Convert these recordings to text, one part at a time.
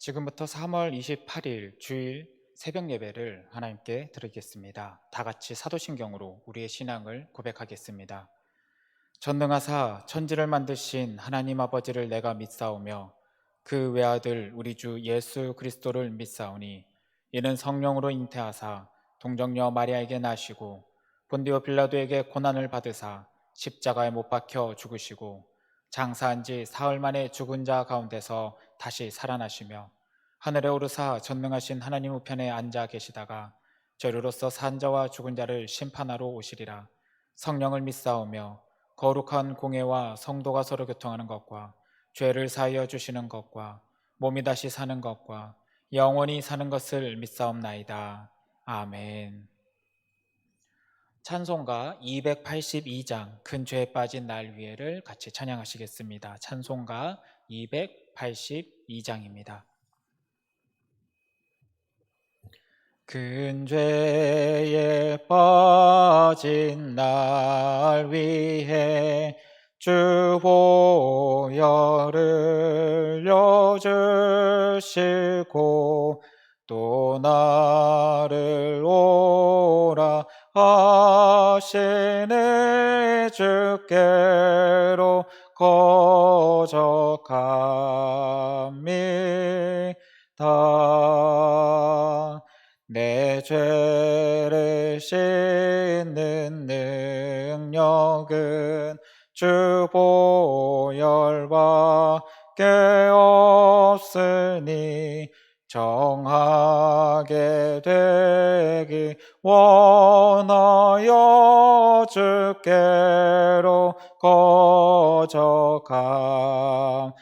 지금부터 3월 28일 주일 새벽 예배를 하나님께 드리겠습니다. 다 같이 사도신경으로 우리의 신앙을 고백하겠습니다. 전능하사 천지를 만드신 하나님 아버지를 내가 믿사오며 그 외아들 우리 주 예수 그리스도를 믿사오니 이는 성령으로 잉태하사 동정녀 마리아에게 나시고 본디오 빌라도에게 고난을 받으사 십자가에 못 박혀 죽으시고 장사한 지 사흘 만에 죽은 자 가운데서 다시 살아나시며 하늘에 오르사 전능하신 하나님 우편에 앉아 계시다가 저리로서 산 자와 죽은 자를 심판하러 오시리라. 성령을 믿사오며 거룩한 공예와 성도가 서로 교통하는 것과 죄를 사하여 주시는 것과 몸이 다시 사는 것과 영원히 사는 것을 믿사옵나이다. 아멘. 찬송가 282장 큰 죄에 빠진 날 위에를 같이 찬양하시겠습니다. 찬송가 282장입니다. 큰 죄에 빠진 날 위해 주 보혈을 흘려주시고 또 나를 오라 하시네 주께로 거적합니다. 내 죄를 씻는 능력은 주 보혈밖에 없으니 정하게 되기 원하여 주께로 거적합니다.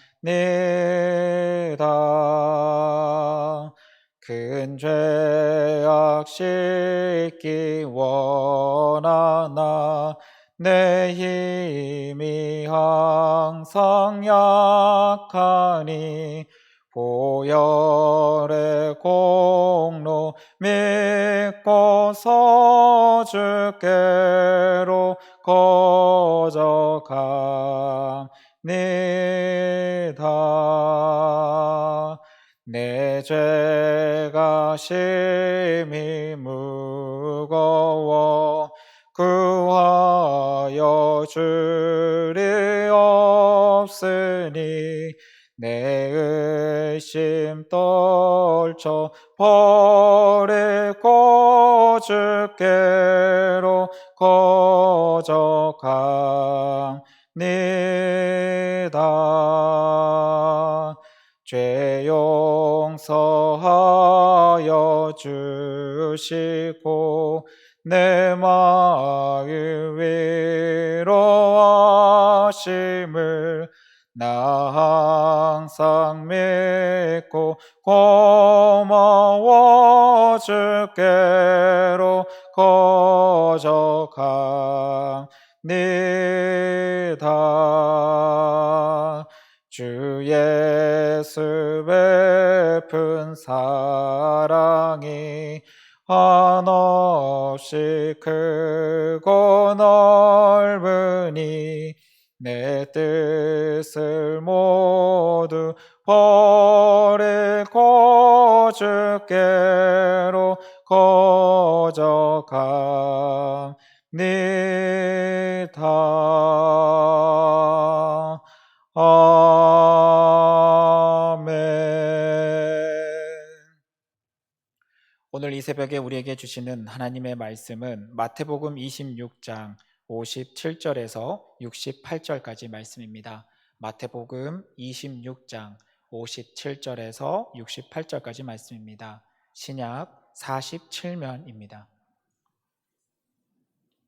큰 죄악 씻기 원하나 내 힘이 항상 약하니 보혈의 공로 믿고서 주께로 거적합니다. 내 죄가 심히 무거워 구하여 줄이 없으니 내 의심 떨쳐 버리고 주께로 거적합니다. 죄 용서하여 주시고 내 마음 위로하심을 나 항상 믿고 고마워 주께로 거적합니다. 주 예수 베푼 사랑이 한없이 크고 넓으니 내 뜻을 모두 버리고 주께로 거적합니다. 아멘. 오늘 이 새벽에 우리에게 주시는 하나님의 말씀은 마태복음 26장 57절에서 68절까지 말씀입니다. 마태복음 26장 57절에서 68절까지 말씀입니다. 신약 47면입니다.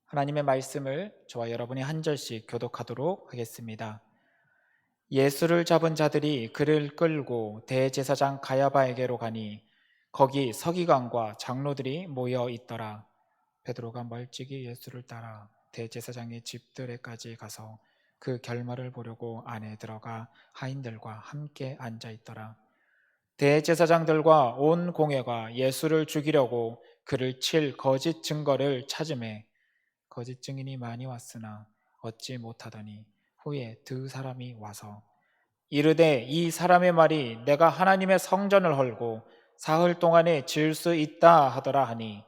하나님의 말씀을 저와 여러분이 한 절씩 교독하도록 하겠습니다. 예수를 잡은 자들이 그를 끌고 대제사장 가야바에게로 가니 거기 서기관과 장로들이 모여 있더라. 베드로가 멀찍이 예수를 따라 대제사장의 집들에까지 가서 그 결말을 보려고 안에 들어가 하인들과 함께 앉아 있더라. 대제사장들과 온 공회가 예수를 죽이려고 그를 칠 거짓 증거를 찾으매 거짓 증인이 많이 왔으나 얻지 못하더니 후에 두 사람이 와서 이르되 이 사람의 말이 내가 하나님의 성전을 헐고 사흘 동안에 지을 수 있다 하더라 하니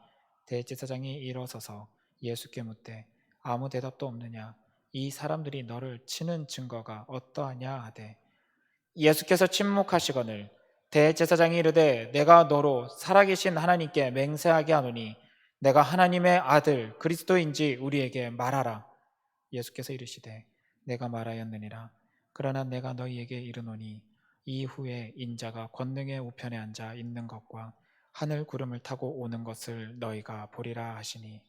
대제사장이 일어서서 예수께 묻되 아무 대답도 없느냐 이 사람들이 너를 치는 증거가 어떠하냐 하되 예수께서 침묵하시거늘 대제사장이 이르되 내가 너로 살아계신 하나님께 맹세하게 하노니 내가 하나님의 아들 그리스도인지 우리에게 말하라. 예수께서 이르시되 내가 말하였느니라. 그러나 내가 너희에게 이르노니 이후에 인자가 권능의 우편에 앉아 있는 것과 하늘 구름을 타고 오는 것을 너희가 보리라 하시니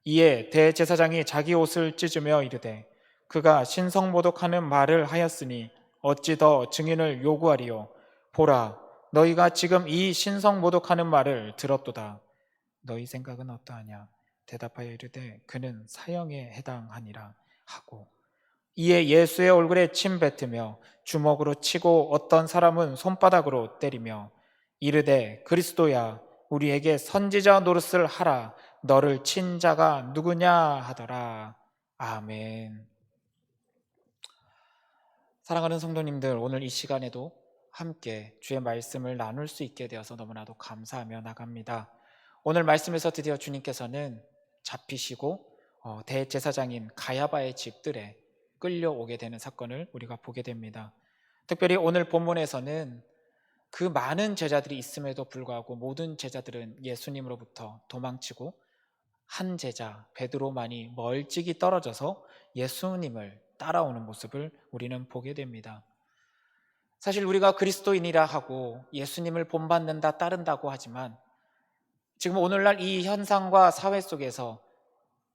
이에 대제사장이 자기 옷을 찢으며 이르되 그가 신성모독하는 말을 하였으니 어찌 더 증인을 요구하리요. 보라 너희가 지금 이 신성모독하는 말을 들었도다. 너희 생각은 어떠하냐. 대답하여 이르되 그는 사형에 해당하니라 하고 이에 예수의 얼굴에 침 뱉으며 주먹으로 치고 어떤 사람은 손바닥으로 때리며 이르되 그리스도야 우리에게 선지자 노릇을 하라. 너를 친 자가 누구냐 하더라. 아멘. 사랑하는 성도님들, 오늘 이 시간에도 함께 주의 말씀을 나눌 수 있게 되어서 너무나도 감사하며 나갑니다. 오늘 말씀에서 드디어 주님께서는 잡히시고 대제사장인 가야바의 집들에 끌려오게 되는 사건을 우리가 보게 됩니다. 특별히 오늘 본문에서는 그 많은 제자들이 있음에도 불구하고 모든 제자들은 예수님으로부터 도망치고 한 제자 베드로만이 멀찍이 떨어져서 예수님을 따라오는 모습을 우리는 보게 됩니다. 사실 우리가 그리스도인이라 하고 예수님을 본받는다 따른다고 하지만 지금 오늘날 이 현상과 사회 속에서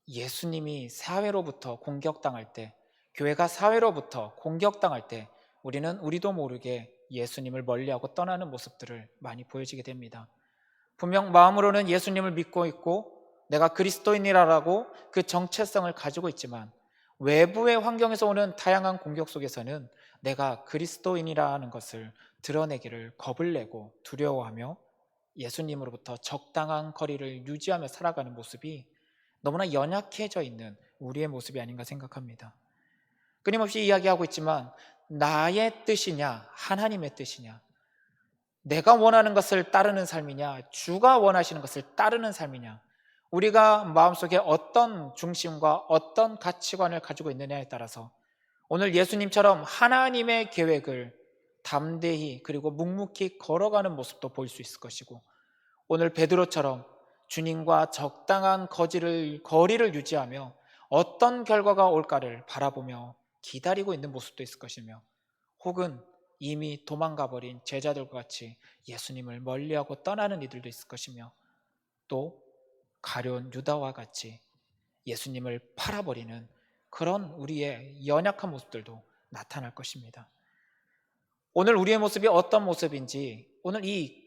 예수님이 사회로부터 공격당할 때, 교회가 사회로부터 공격당할 때 우리도 모르게 예수님을 멀리하고 떠나는 모습들을 많이 보여지게 됩니다. 분명 마음으로는 예수님을 믿고 있고 내가 그리스도인이라고 그 정체성을 가지고 있지만 외부의 환경에서 오는 다양한 공격 속에서는 내가 그리스도인이라는 것을 드러내기를 겁을 내고 두려워하며 예수님으로부터 적당한 거리를 유지하며 살아가는 모습이 너무나 연약해져 있는 우리의 모습이 아닌가 생각합니다. 끊임없이 이야기하고 있지만 나의 뜻이냐 하나님의 뜻이냐, 내가 원하는 것을 따르는 삶이냐 주가 원하시는 것을 따르는 삶이냐, 우리가 마음속에 어떤 중심과 어떤 가치관을 가지고 있느냐에 따라서 오늘 예수님처럼 하나님의 계획을 담대히 그리고 묵묵히 걸어가는 모습도 보일 수 있을 것이고, 오늘 베드로처럼 주님과 적당한 거리를 유지하며 어떤 결과가 올까를 바라보며 기다리고 있는 모습도 있을 것이며, 혹은 이미 도망가 버린 제자들과 같이 예수님을 멀리하고 떠나는 이들도 있을 것이며, 또 가룟 유다와 같이 예수님을 팔아버리는 그런 우리의 연약한 모습들도 나타날 것입니다. 오늘 우리의 모습이 어떤 모습인지, 오늘 이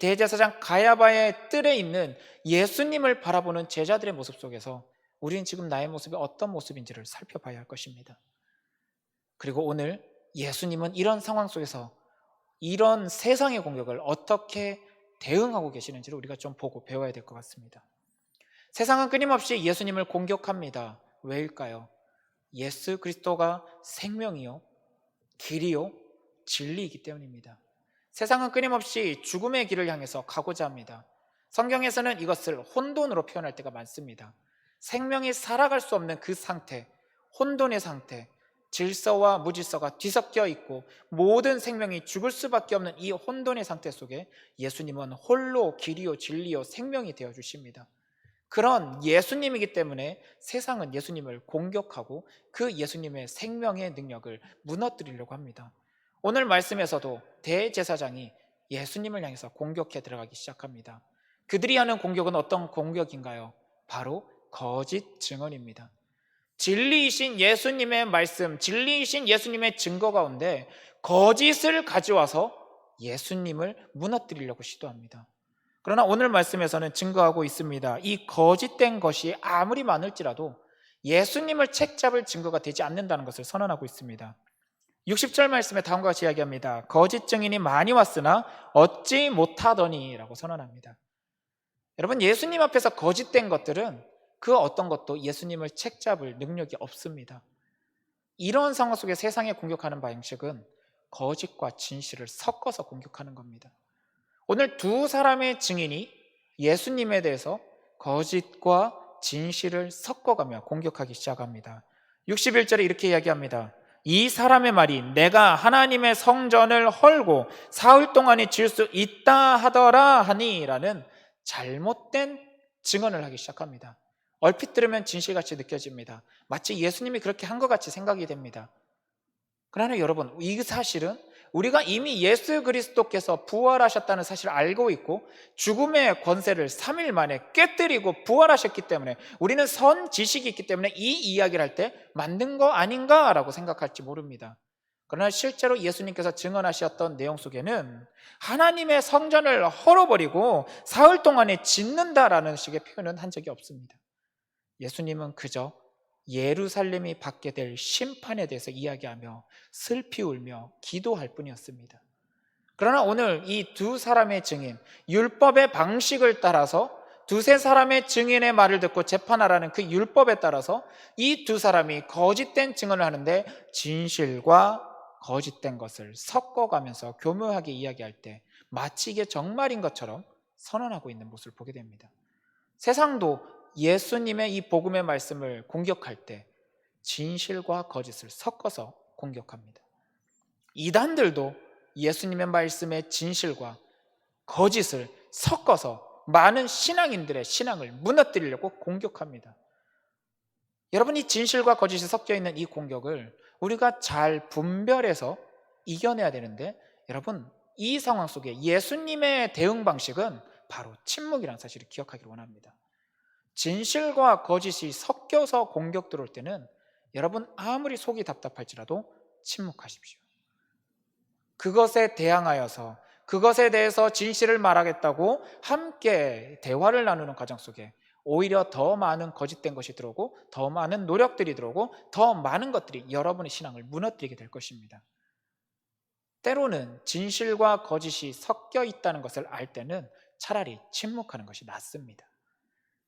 대제사장 가야바의 뜰에 있는 예수님을 바라보는 제자들의 모습 속에서 우리는 지금 나의 모습이 어떤 모습인지를 살펴봐야 할 것입니다. 그리고 오늘 예수님은 이런 상황 속에서 이런 세상의 공격을 어떻게 대응하고 계시는지를 우리가 좀 보고 배워야 될 것 같습니다. 세상은 끊임없이 예수님을 공격합니다. 왜일까요? 예수 그리스도가 생명이요 길이요 진리이기 때문입니다. 세상은 끊임없이 죽음의 길을 향해서 가고자 합니다. 성경에서는 이것을 혼돈으로 표현할 때가 많습니다. 생명이 살아갈 수 없는 그 상태, 혼돈의 상태, 질서와 무질서가 뒤섞여 있고 모든 생명이 죽을 수밖에 없는 이 혼돈의 상태 속에 예수님은 홀로 길이요 진리요 생명이 되어 주십니다. 그런 예수님이기 때문에 세상은 예수님을 공격하고 그 예수님의 생명의 능력을 무너뜨리려고 합니다. 오늘 말씀에서도 대제사장이 예수님을 향해서 공격해 들어가기 시작합니다. 그들이 하는 공격은 어떤 공격인가요? 바로 거짓 증언입니다. 진리이신 예수님의 말씀, 진리이신 예수님의 증거 가운데 거짓을 가져와서 예수님을 무너뜨리려고 시도합니다. 그러나 오늘 말씀에서는 증거하고 있습니다. 이 거짓된 것이 아무리 많을지라도 예수님을 책잡을 증거가 되지 않는다는 것을 선언하고 있습니다. 60절 말씀에 다음과 같이 이야기합니다. 거짓 증인이 많이 왔으나 얻지 못하더니 라고 선언합니다. 여러분, 예수님 앞에서 거짓된 것들은 그 어떤 것도 예수님을 책잡을 능력이 없습니다. 이런 상황 속에 세상에 공격하는 방식은 거짓과 진실을 섞어서 공격하는 겁니다. 오늘 두 사람의 증인이 예수님에 대해서 거짓과 진실을 섞어가며 공격하기 시작합니다. 61절에 이렇게 이야기합니다. 이 사람의 말이 내가 하나님의 성전을 헐고 사흘 동안에 지을 수 있다 하더라 하니 라는 잘못된 증언을 하기 시작합니다. 얼핏 들으면 진실같이 느껴집니다. 마치 예수님이 그렇게 한 것 같이 생각이 됩니다. 그러나 여러분, 이 사실은 우리가 이미 예수 그리스도께서 부활하셨다는 사실을 알고 있고 죽음의 권세를 3일 만에 깨뜨리고 부활하셨기 때문에 우리는 선 지식이 있기 때문에 이 이야기를 할 때 맞는 거 아닌가 라고 생각할지 모릅니다. 그러나 실제로 예수님께서 증언하셨던 내용 속에는 하나님의 성전을 헐어버리고 사흘 동안에 짓는다라는 식의 표현은 한 적이 없습니다. 예수님은 그저 예루살렘이 받게 될 심판에 대해서 이야기하며 슬피 울며 기도할 뿐이었습니다. 그러나 오늘 이 두 사람의 증인, 율법의 방식을 따라서 두세 사람의 증인의 말을 듣고 재판하라는 그 율법에 따라서 이 두 사람이 거짓된 증언을 하는데 진실과 거짓된 것을 섞어가면서 교묘하게 이야기할 때 마치 이게 정말인 것처럼 선언하고 있는 모습을 보게 됩니다. 세상도 예수님의 이 복음의 말씀을 공격할 때 진실과 거짓을 섞어서 공격합니다. 이단들도 예수님의 말씀의 진실과 거짓을 섞어서 많은 신앙인들의 신앙을 무너뜨리려고 공격합니다. 여러분, 이 진실과 거짓이 섞여 있는 이 공격을 우리가 잘 분별해서 이겨내야 되는데, 여러분, 이 상황 속에 예수님의 대응 방식은 바로 침묵이라는 사실을 기억하기를 원합니다. 진실과 거짓이 섞여서 공격 들어올 때는 여러분 아무리 속이 답답할지라도 침묵하십시오. 그것에 대항하여서 그것에 대해서 진실을 말하겠다고 함께 대화를 나누는 과정 속에 오히려 더 많은 거짓된 것이 들어오고 더 많은 노력들이 들어오고 더 많은 것들이 여러분의 신앙을 무너뜨리게 될 것입니다. 때로는 진실과 거짓이 섞여 있다는 것을 알 때는 차라리 침묵하는 것이 낫습니다.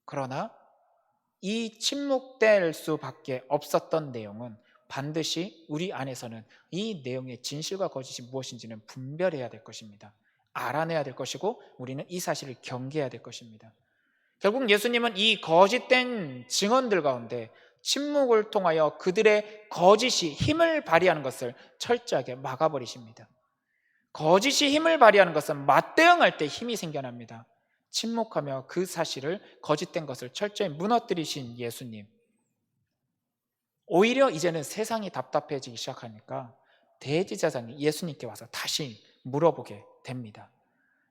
그러나 이 침묵될 수밖에 없었던 내용은 반드시 우리 안에서는 이 내용의 진실과 거짓이 무엇인지는 분별해야 될 것입니다. 알아내야 될 것이고 우리는 이 사실을 경계해야 될 것입니다. 결국 예수님은 이 거짓된 증언들 가운데 침묵을 통하여 그들의 거짓이 힘을 발휘하는 것을 철저하게 막아버리십니다. 거짓이 힘을 발휘하는 것은 맞대응할 때 힘이 생겨납니다. 침묵하며 그 사실을 거짓된 것을 철저히 무너뜨리신 예수님, 오히려 이제는 세상이 답답해지기 시작하니까 대제사장이 예수님께 와서 다시 물어보게 됩니다.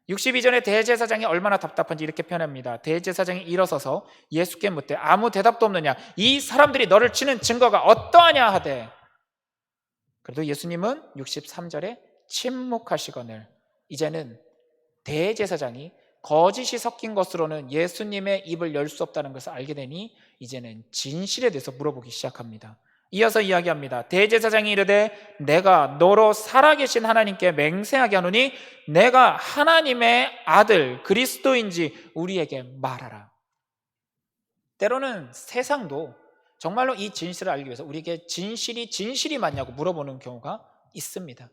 62절에 대제사장이 얼마나 답답한지 이렇게 표현합니다. 대제사장이 일어서서 예수께 묻되 아무 대답도 없느냐, 이 사람들이 너를 치는 증거가 어떠하냐 하되, 그래도 예수님은 63절에 침묵하시거늘 이제는 대제사장이 거짓이 섞인 것으로는 예수님의 입을 열 수 없다는 것을 알게 되니 이제는 진실에 대해서 물어보기 시작합니다. 이어서 이야기합니다. 대제사장이 이르되 내가 너로 살아계신 하나님께 맹세하게 하노니 내가 하나님의 아들 그리스도인지 우리에게 말하라. 때로는 세상도 정말로 이 진실을 알기 위해서 우리에게 진실이 맞냐고 물어보는 경우가 있습니다.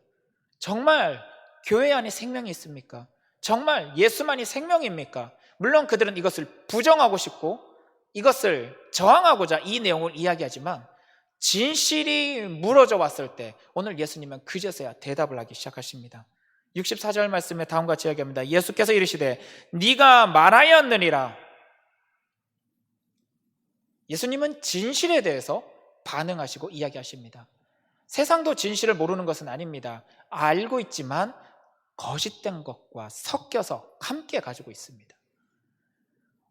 정말 교회 안에 생명이 있습니까? 정말 예수만이 생명입니까? 물론 그들은 이것을 부정하고 싶고 이것을 저항하고자 이 내용을 이야기하지만 진실이 무너져 왔을 때 오늘 예수님은 그제서야 대답을 하기 시작하십니다. 64절 말씀에 다음과 같이 이야기합니다. 예수께서 이르시되 네가 말하였느니라. 예수님은 진실에 대해서 반응하시고 이야기하십니다. 세상도 진실을 모르는 것은 아닙니다. 알고 있지만 거짓된 것과 섞여서 함께 가지고 있습니다.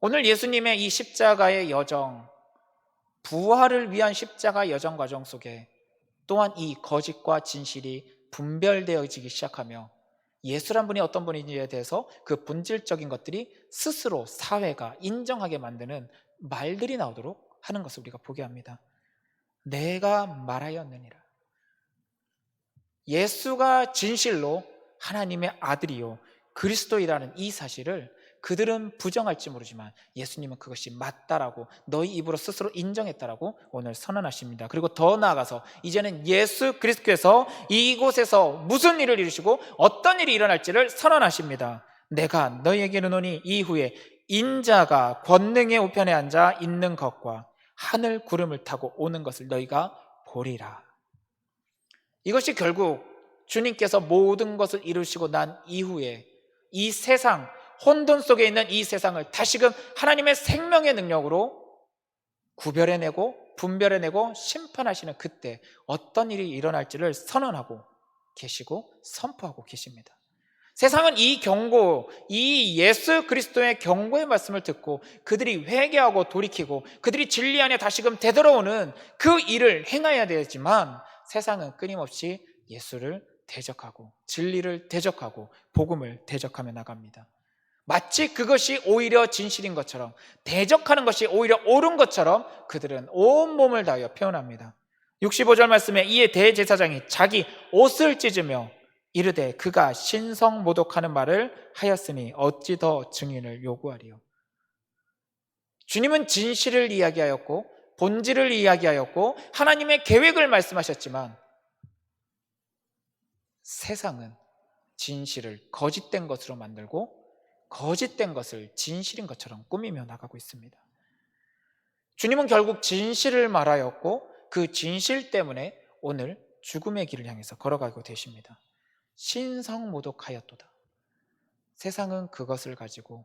오늘 예수님의 이 십자가의 여정, 부활을 위한 십자가 여정 과정 속에 또한 이 거짓과 진실이 분별되어지기 시작하며 예수란 분이 어떤 분인지에 대해서 그 본질적인 것들이 스스로 사회가 인정하게 만드는 말들이 나오도록 하는 것을 우리가 보게 합니다. 내가 말하였느니라. 예수가 진실로 하나님의 아들이요 그리스도이라는 이 사실을 그들은 부정할지 모르지만 예수님은 그것이 맞다라고 너희 입으로 스스로 인정했다라고 오늘 선언하십니다. 그리고 더 나아가서 이제는 예수 그리스도께서 이곳에서 무슨 일을 이루시고 어떤 일이 일어날지를 선언하십니다. 내가 너희에게 이르노니 이후에 인자가 권능의 우편에 앉아 있는 것과 하늘 구름을 타고 오는 것을 너희가 보리라. 이것이 결국 주님께서 모든 것을 이루시고 난 이후에 이 세상, 혼돈 속에 있는 이 세상을 다시금 하나님의 생명의 능력으로 구별해내고 분별해내고 심판하시는 그때 어떤 일이 일어날지를 선언하고 계시고 선포하고 계십니다. 세상은 이 경고, 이 예수 그리스도의 경고의 말씀을 듣고 그들이 회개하고 돌이키고 그들이 진리 안에 다시금 되돌아오는 그 일을 행해야 되지만 세상은 끊임없이 예수를 대적하고 진리를 대적하고 복음을 대적하며 나갑니다. 마치 그것이 오히려 진실인 것처럼, 대적하는 것이 오히려 옳은 것처럼 그들은 온몸을 다하여 표현합니다. 65절 말씀에 이에 대제사장이 자기 옷을 찢으며 이르되 그가 신성모독하는 말을 하였으니 어찌 더 증인을 요구하리요. 주님은 진실을 이야기하였고 본질을 이야기하였고 하나님의 계획을 말씀하셨지만 세상은 진실을 거짓된 것으로 만들고 거짓된 것을 진실인 것처럼 꾸미며 나가고 있습니다. 주님은 결국 진실을 말하였고 그 진실 때문에 오늘 죽음의 길을 향해서 걸어가고 계십니다. 신성모독하였도다. 세상은 그것을 가지고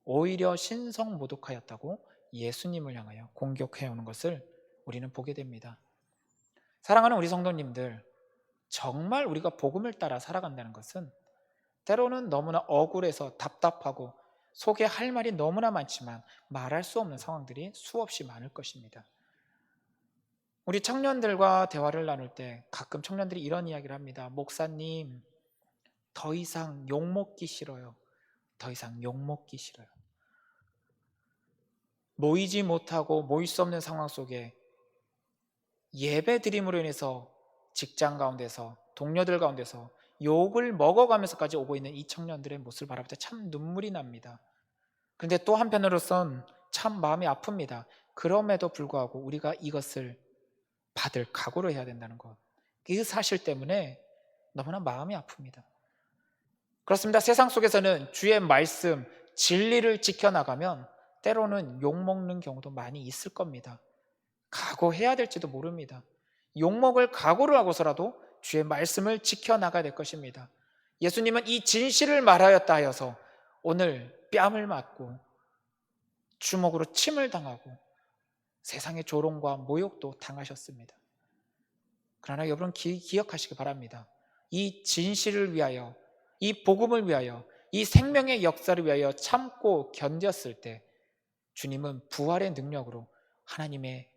오히려 신성모독하였다고 예수님을 향하여 공격해오는 것을 우리는 보게 됩니다. 사랑하는 우리 성도님들, 정말 우리가 복음을 따라 살아간다는 것은 때로는 너무나 억울해서 답답하고 속에 할 말이 너무나 많지만 말할 수 없는 상황들이 수없이 많을 것입니다. 우리 청년들과 대화를 나눌 때 가끔 청년들이 이런 이야기를 합니다. 목사님, 더 이상 욕먹기 싫어요. 더 이상 욕먹기 싫어요. 모이지 못하고 모일 수 없는 상황 속에 예배 드림으로 인해서 직장 가운데서 동료들 가운데서 욕을 먹어가면서까지 오고 있는 이 청년들의 모습을 바라볼 때 참 눈물이 납니다. 그런데 또 한편으로선 참 마음이 아픕니다. 그럼에도 불구하고 우리가 이것을 받을 각오를 해야 된다는 것, 그 사실 때문에 너무나 마음이 아픕니다. 그렇습니다. 세상 속에서는 주의 말씀, 진리를 지켜나가면 때로는 욕먹는 경우도 많이 있을 겁니다. 각오해야 될지도 모릅니다. 욕먹을 각오를 하고서라도 주의 말씀을 지켜나가야 될 것입니다. 예수님은 이 진실을 말하였다 하여서 오늘 뺨을 맞고 주먹으로 침을 당하고 세상의 조롱과 모욕도 당하셨습니다. 그러나 여러분 기억하시기 바랍니다. 이 진실을 위하여, 이 복음을 위하여, 이 생명의 역사를 위하여 참고 견뎠을 때 주님은 부활의 능력으로 하나님의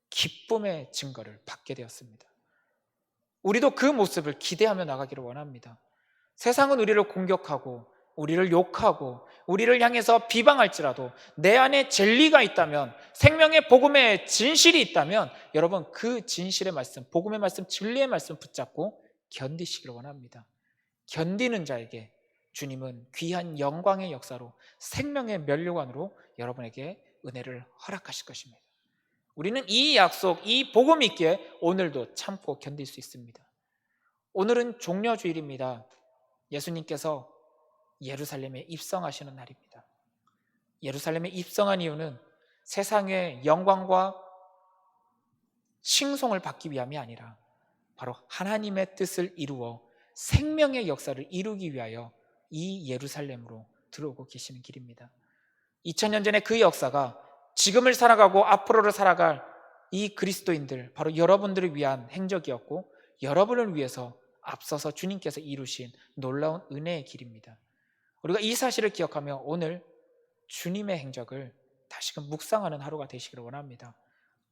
기쁨의 증거를 받게 되었습니다. 우리도 그 모습을 기대하며 나가기를 원합니다. 세상은 우리를 공격하고 우리를 욕하고 우리를 향해서 비방할지라도 내 안에 진리가 있다면, 생명의 복음의 진실이 있다면 여러분 그 진실의 말씀, 복음의 말씀, 진리의 말씀 붙잡고 견디시기를 원합니다. 견디는 자에게 주님은 귀한 영광의 역사로 생명의 면류관으로 여러분에게 은혜를 허락하실 것입니다. 우리는 이 약속, 이 복음 있기에 오늘도 참고 견딜 수 있습니다. 오늘은 종려주일입니다. 예수님께서 예루살렘에 입성하시는 날입니다. 예루살렘에 입성한 이유는 세상의 영광과 칭송을 받기 위함이 아니라 바로 하나님의 뜻을 이루어 생명의 역사를 이루기 위하여 이 예루살렘으로 들어오고 계시는 길입니다. 2000년 전에 그 역사가 지금을 살아가고 앞으로를 살아갈 이 그리스도인들, 바로 여러분들을 위한 행적이었고 여러분을 위해서 앞서서 주님께서 이루신 놀라운 은혜의 길입니다. 우리가 이 사실을 기억하며 오늘 주님의 행적을 다시금 묵상하는 하루가 되시기를 원합니다.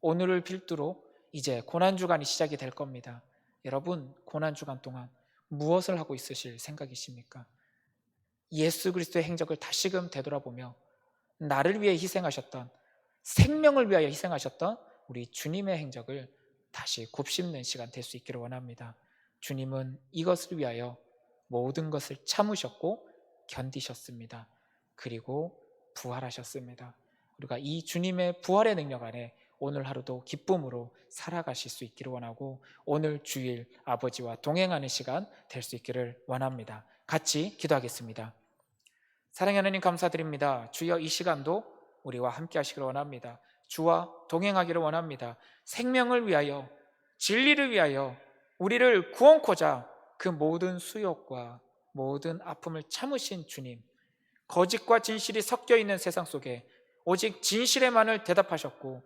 오늘을 필두로 이제 고난주간이 시작이 될 겁니다. 여러분, 고난주간 동안 무엇을 하고 있으실 생각이십니까? 예수 그리스도의 행적을 다시금 되돌아보며 나를 위해 희생하셨던, 생명을 위하여 희생하셨던 우리 주님의 행적을 다시 곱씹는 시간 될 수 있기를 원합니다. 주님은 이것을 위하여 모든 것을 참으셨고 견디셨습니다. 그리고 부활하셨습니다. 우리가 이 주님의 부활의 능력 안에 오늘 하루도 기쁨으로 살아가실 수 있기를 원하고, 오늘 주일 아버지와 동행하는 시간 될 수 있기를 원합니다. 같이 기도하겠습니다. 사랑하는 하나님, 감사드립니다. 주여, 이 시간도 우리와 함께 하시기를 원합니다. 주와 동행하기를 원합니다. 생명을 위하여, 진리를 위하여 우리를 구원코자 그 모든 수욕과 모든 아픔을 참으신 주님, 거짓과 진실이 섞여 있는 세상 속에 오직 진실에만을 대답하셨고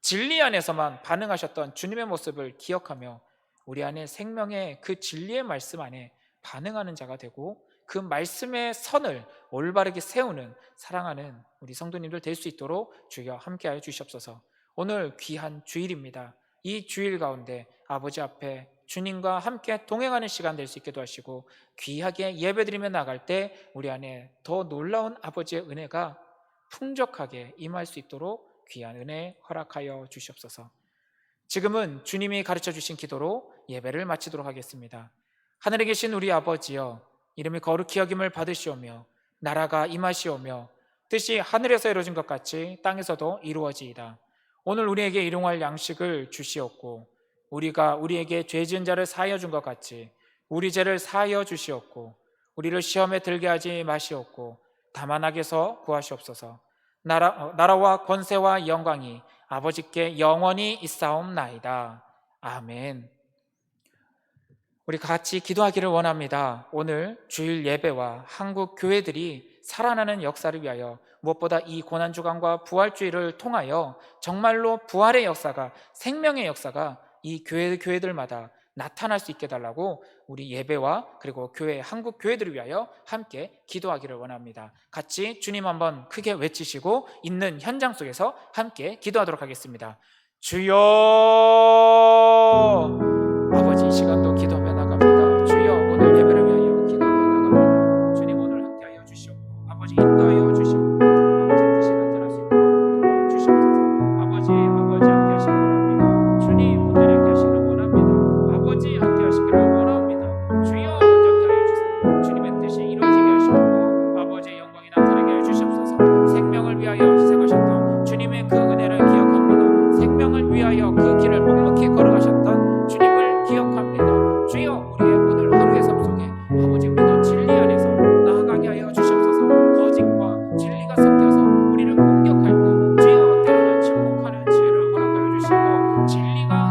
진리 안에서만 반응하셨던 주님의 모습을 기억하며 우리 안에 생명의 그 진리의 말씀 안에 반응하는 자가 되고, 그 말씀의 선을 올바르게 세우는 사랑하는 우리 성도님들 될 수 있도록 주여 함께하여 주시옵소서. 오늘 귀한 주일입니다. 이 주일 가운데 아버지 앞에 주님과 함께 동행하는 시간 될 수 있게 도와주시고, 귀하게 예배드리며 나갈 때 우리 안에 더 놀라운 아버지의 은혜가 풍족하게 임할 수 있도록 귀한 은혜 허락하여 주시옵소서. 지금은 주님이 가르쳐 주신 기도로 예배를 마치도록 하겠습니다. 하늘에 계신 우리 아버지여, 이름이 거룩히 여김을 받으시오며 나라가 임하시오며 뜻이 하늘에서 이루어진 것 같이 땅에서도 이루어지이다. 오늘 우리에게 일용할 양식을 주시옵고, 우리가 우리에게 죄 지은 자를 사하여 준 것 같이 우리 죄를 사하여 주시옵고, 우리를 시험에 들게 하지 마시옵고 다만 악에서 구하시옵소서. 나라와 권세와 영광이 아버지께 영원히 있사옵나이다. 아멘. 우리 같이 기도하기를 원합니다. 오늘 주일 예배와 한국 교회들이 살아나는 역사를 위하여, 무엇보다 이 고난주간과 부활주일을 통하여 정말로 부활의 역사가, 생명의 역사가 이 교회들마다 나타날 수 있게 해달라고 우리 예배와 그리고 교회, 한국 교회들을 위하여 함께 기도하기를 원합니다. 같이 주님 한번 크게 외치시고 있는 현장 속에서 함께 기도하도록 하겠습니다. 주여, 아버지, 이 시간도 기도하며 나갑니다. 주여, 오늘 예배를 위하여 기도하며 나갑니다. 주님, 오늘 함께하여 주시옵고 아버지 인도하여 주시옵고 아버지 뜻이 나타날 수 있도록 도와주시옵소서. 아버지 함께 하시기를 원합니다. 주님 온전히 함께 하시기를 원합니다. 아버지 함께 하시기를 원합니다. 주여, 함께 하여 주세요. 주님의 뜻이 이루어지게 하시옵고 아버지의 영광이 나타나게 하여 주시옵소서. 생명을 위하여 희생하셨던 주님의 그 은혜를 기억합니다. 생명을 위하여 그 길을 묵묵히 걸어가셨던 주님을 기억합니다. 주여, 우리의 오늘 하루의 삶 속에 아버지 우리도 진리 안에서 나아가게 하여 주시옵소서. 거짓과 진리가 섞여서 우리를 공격할 때 주여, 때로는 침묵하는 지혜를 허락하여 주시고 진리가